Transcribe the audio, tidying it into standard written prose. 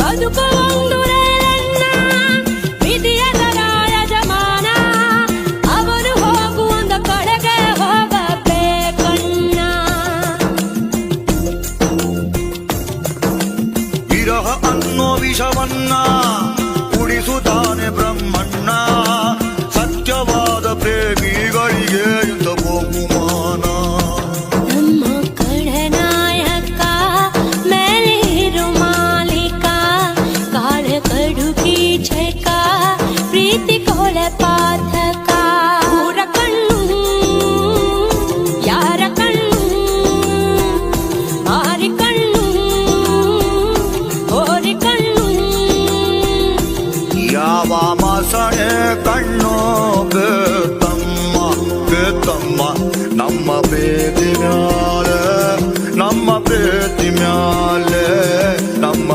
ಬದುಕುವಂದುರೆಯನ್ನ ವಿಧಿಯದರ ಯಜಮಾನ ಅವರು ಹೋಗುವಂದ ಕಡೆಗೆ ಹೋಗಬೇಕಣ್ಣ. ವಿರಹ ಅನ್ನೋ ವಿಷವನ್ನ ಕುಡಿಸುತ್ತಾನೆ ಬ್ರಹ್ಮಣ್ಣ. ಸತ್ಯವಾದ ಪ್ರೇಮಿಗಳಿಗೆ ಇಂಥ ಬಹುಮಾನ. ನಮ್ಮ ಕಡನಾಯಕ ಮೇಲಿರು ಮಾಲೀಕ ಕಾಳ ಕಡುಕಿ ಚೈಕ ಪ್ರೀತಿ ಕೊಲೆ ಪಾತಕ. ಊರ ಕಣ್ಣು ಯಾರ ಕಣ್ಣು ಮಾರಿ ಕಣ್ಣು ಓರಿ ಕಣ್ಣು. ಯಾವ ಮಸಣೆ ಕಣ್ಣು ಬೇತಮ್ಮ ಬೇತಮ್ಮ ನಮ್ಮ ಪ್ರೀತಿ ಮ್ಯಾಲೆ ನಮ್ಮ ಪ್ರೀತಿ ಮ್ಯಾಲೆ ನಮ್ಮ